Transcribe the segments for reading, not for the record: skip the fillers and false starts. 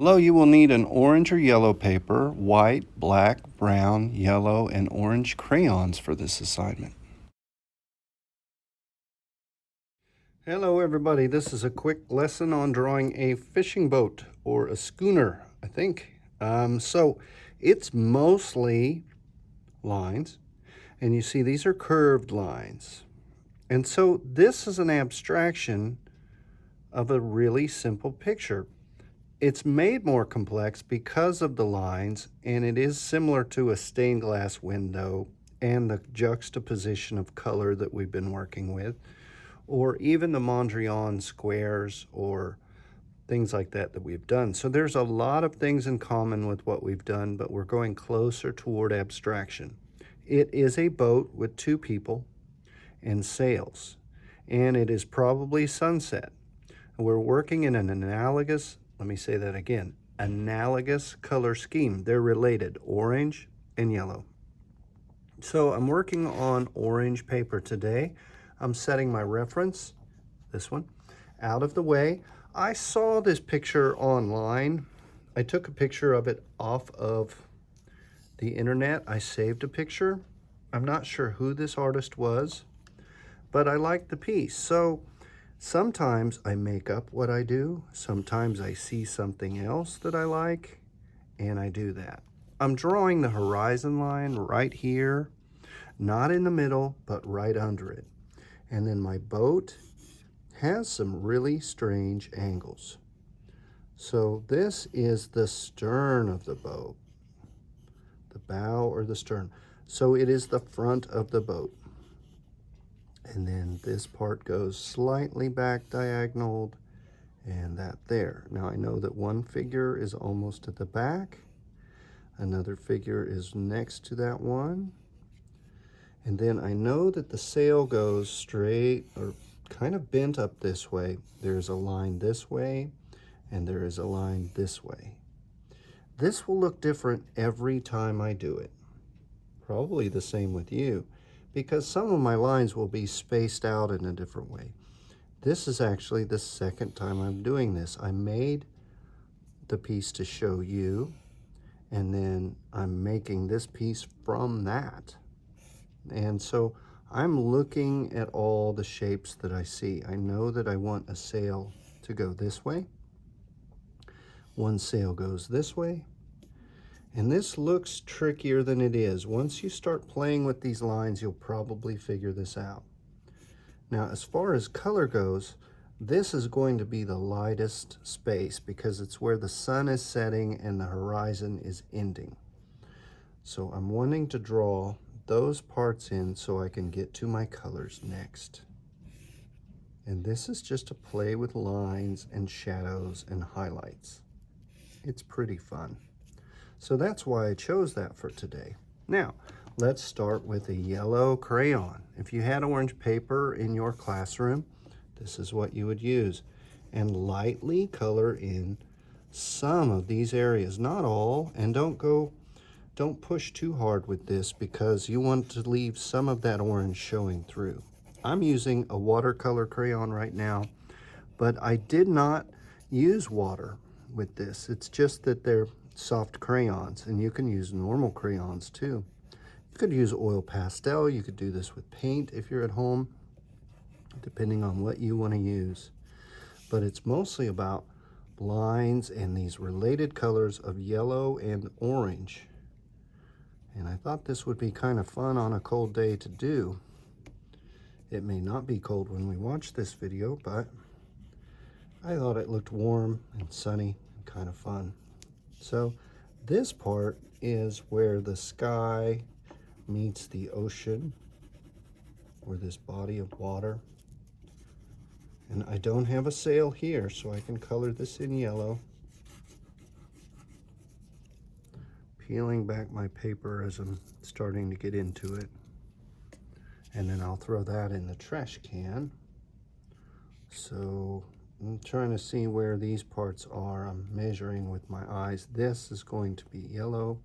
Below you will need an orange or yellow paper, white, black, brown, yellow, and orange crayons for this assignment. Hello everybody, this is a quick lesson on drawing a fishing boat or a schooner, I think. So it's mostly lines, and you see these are curved lines. And so this is an abstraction of a really simple picture. It's made more complex because of the lines, and it is similar to a stained glass window and the juxtaposition of color that we've been working with, or even the Mondrian squares or things like that that we've done. So there's a lot of things in common with what we've done, but we're going closer toward abstraction. It is a boat with two people and sails, and it is probably sunset. We're working in an analogous, let me say that again, analogous color scheme. They're related, orange and yellow. So I'm working on orange paper today. I'm setting my reference, this one, out of the way. I saw this picture online. I took a picture of it off of the internet. I saved a picture. I'm not sure who this artist was, but I liked the piece. So sometimes I make up what I do. Sometimes I see something else that I like, and I do that. I'm drawing the horizon line right here, not in the middle, but right under it. And then my boat has some really strange angles. So this is the stern of the boat, the bow or the stern. So it is the front of the boat. And then this part goes slightly back diagonal, and that there. Now I know that one figure is almost at the back. Another figure is next to that one. And then I know that the sail goes straight or kind of bent up this way. There's a line this way, and there is a line this way. This will look different every time I do it. Probably the same with you, because some of my lines will be spaced out in a different way. This is actually the second time I'm doing this. I made the piece to show you, and then I'm making this piece from that. And so I'm looking at all the shapes that I see. I know that I want a sail to go this way. One sail goes this way. And this looks trickier than it is. Once you start playing with these lines, you'll probably figure this out. Now, as far as color goes, this is going to be the lightest space because it's where the sun is setting and the horizon is ending. So I'm wanting to draw those parts in so I can get to my colors next. And this is just to play with lines and shadows and highlights. It's pretty fun. So that's why I chose that for today. Now, let's start with a yellow crayon. If you had orange paper in your classroom, this is what you would use. And lightly color in some of these areas, not all, and don't push too hard with this because you want to leave some of that orange showing through. I'm using a watercolor crayon right now, but I did not use water with this. It's just that they're soft crayons, and you can use normal crayons too. You could use oil pastel. You could do this with paint if you're at home, depending on what you want to use. But it's mostly about lines and these related colors of yellow and orange. And I thought this would be kind of fun on a cold day to do. It may not be cold when we watch this video, but I thought it looked warm and sunny and kind of fun. So this part is where the sky meets the ocean, or this body of water. And I don't have a sail here, so I can color this in yellow. Peeling back my paper as I'm starting to get into it. And then I'll throw that in the trash can. So I'm trying to see where these parts are. I'm measuring with my eyes. This is going to be yellow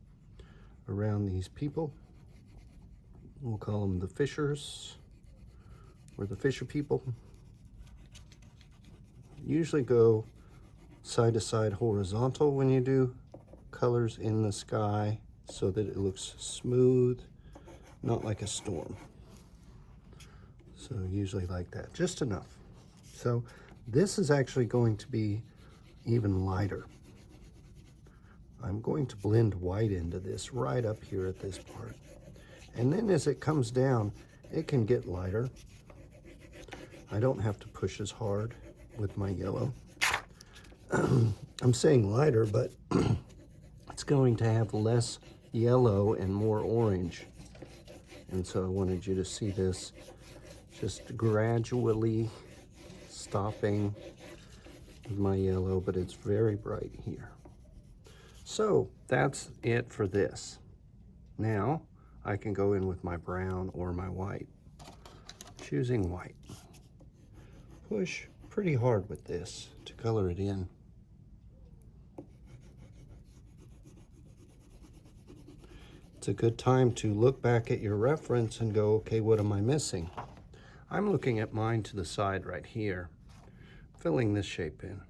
around these people. We'll call them the fishers, or the fisher people. Usually go side to side horizontal when you do colors in the sky so that it looks smooth, not like a storm. So usually like that, just enough. So this is actually going to be even lighter. I'm going to blend white into this right up here at this part. And then as it comes down, it can get lighter. I don't have to push as hard with my yellow. I'm saying lighter, but it's going to have less yellow and more orange. And so I wanted you to see this just gradually stopping with my yellow, but it's very bright here. So that's it for this. Now I can go in with my brown or my white. Choosing white. Push pretty hard with this to color it in. It's a good time to look back at your reference and go, okay, what am I missing? I'm looking at mine to the side right here, filling this shape in.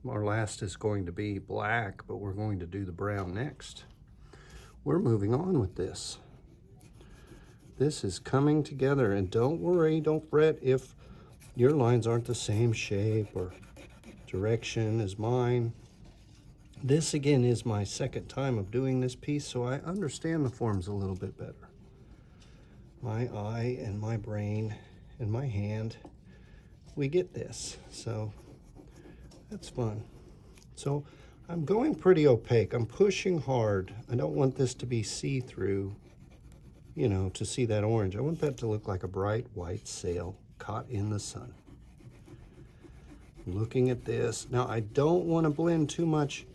Our last is going to be black, but we're going to do the brown next. We're moving on with this. This is coming together, and don't worry, don't fret if your lines aren't the same shape or direction as mine. This again is my second time of doing this piece, so I understand the forms a little bit better. My eye and my brain and my hand, we get this, so that's fun. So I'm going pretty opaque. I'm pushing hard. I don't want this to be see-through, you know, to see that orange. I want that to look like a bright white sail caught in the sun. Looking at this. Now I don't want to blend too much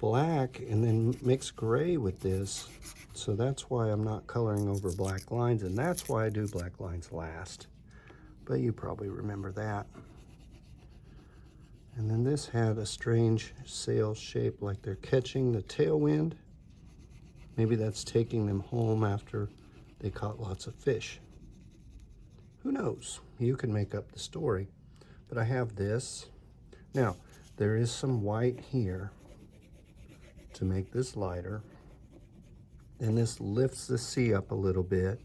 black and then mix gray with this. So that's why I'm not coloring over black lines, and that's why I do black lines last. But you probably remember that. And then this had a strange sail shape, like they're catching the tailwind. Maybe that's taking them home after they caught lots of fish. Who knows? You can make up the story. But I have this. Now, there is some white here to make this lighter. And this lifts the sea up a little bit,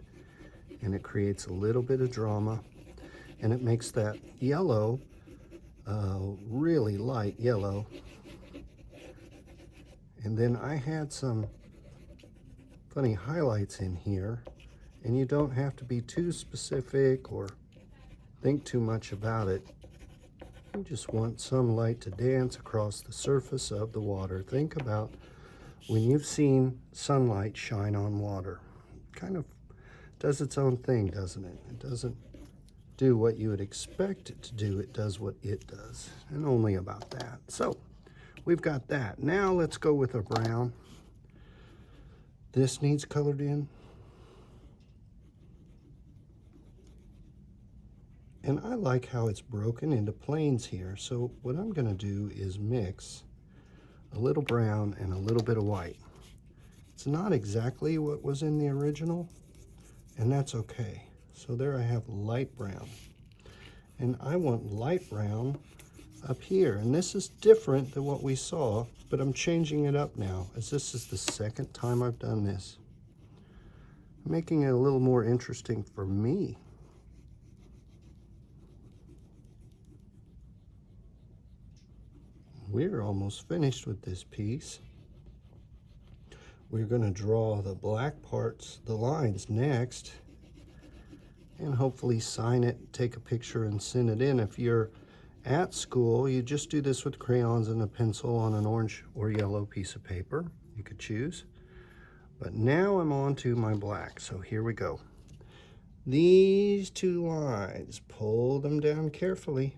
and it creates a little bit of drama, and it makes that yellow really light yellow. And then I had some funny highlights in here, and you don't have to be too specific or think too much about it. You just want some light to dance across the surface of the water. Think about when you've seen sunlight shine on water. It kind of does its own thing, doesn't it? It doesn't do what you would expect it to do. It does what it does, and only about that. So we've got that. Now let's go with our brown. This needs colored in. And I like how it's broken into planes here. So what I'm going to do is mix a little brown and a little bit of white. It's not exactly what was in the original, and that's okay. So there I have light brown. And I want light brown up here. And this is different than what we saw, but I'm changing it up now, as this is the second time I've done this. I'm making it a little more interesting for me. We're almost finished with this piece. We're going to draw the black parts, the lines next, and hopefully sign it, take a picture, and send it in. If you're at school, you just do this with crayons and a pencil on an orange or yellow piece of paper. You could choose. But now I'm on to my black, so here we go. These two lines, pull them down carefully.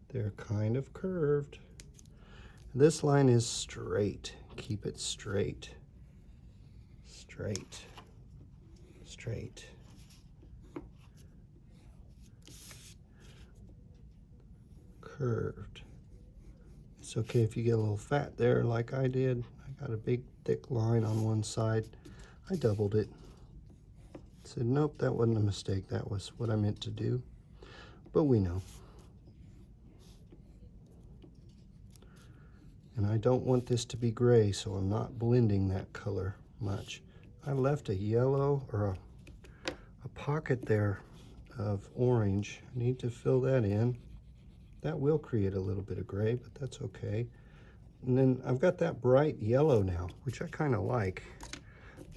They're kind of curved. This line is straight. Keep it straight. Straight. Straight. Curved. It's okay if you get a little fat there like I did. I got a big thick line on one side. I doubled it. Said, nope, that wasn't a mistake. That was what I meant to do. But we know. And I don't want this to be gray, so I'm not blending that color much. I left a yellow or a pocket there of orange. I need to fill that in. That will create a little bit of gray, but that's okay. And then I've got that bright yellow now, which I kind of like.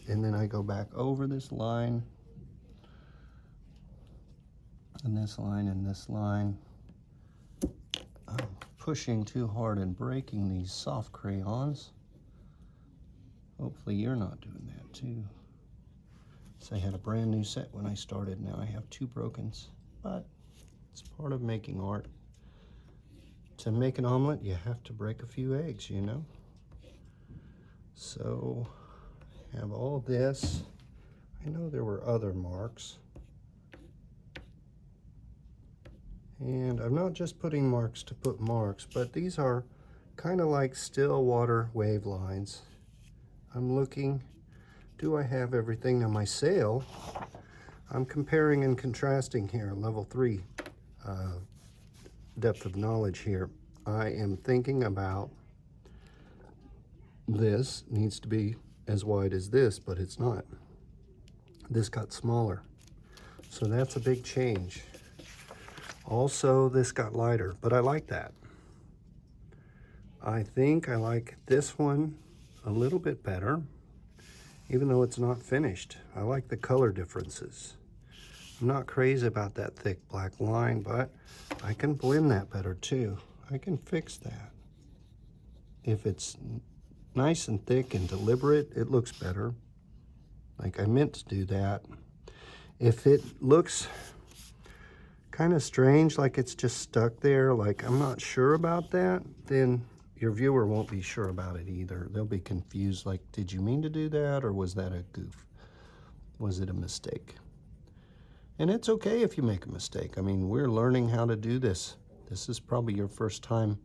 And then I go back over this line, and this line, and this line. I'm pushing too hard and breaking these soft crayons. Hopefully you're not doing that too. So I had a brand new set when I started. Now I have 2 brokens, but it's part of making art. To make an omelet, you have to break a few eggs, you know? So I have all this. I know there were other marks. And I'm not just putting marks to put marks, but these are kind of like still water wave lines. I'm looking, do I have everything? Now my sail, I'm comparing and contrasting here, level 3 depth of knowledge here. I am thinking about this needs to be as wide as this, but it's not. This got smaller, so that's a big change. Also, this got lighter, but I like that. I think I like this one a little bit better, even though it's not finished. I like the color differences. I'm not crazy about that thick black line, but I can blend that better too. I can fix that. If it's nice and thick and deliberate, it looks better. Like I meant to do that. If it looks kind of strange, like it's just stuck there, like I'm not sure about that, then your viewer won't be sure about it either. They'll be confused, like, did you mean to do that, or was that a goof? Was it a mistake? And it's okay if you make a mistake. I mean, we're learning how to do this. This is probably your first time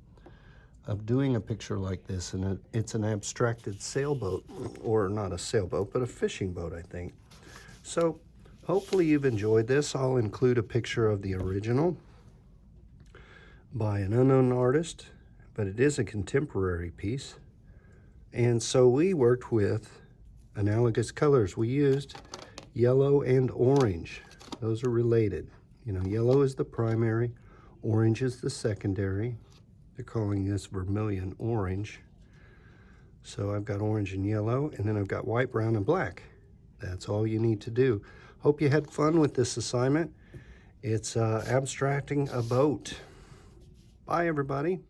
of doing a picture like this, and it's an abstracted sailboat, or not a sailboat, but a fishing boat, I think. So hopefully you've enjoyed this. I'll include a picture of the original by an unknown artist, but it is a contemporary piece. And so we worked with analogous colors. We used yellow and orange. Those are related. You know, yellow is the primary, orange is the secondary. They're calling this vermilion orange. So I've got orange and yellow, and then I've got white, brown, and black. That's all you need to do. Hope you had fun with this assignment. It's abstracting a boat. Bye, everybody.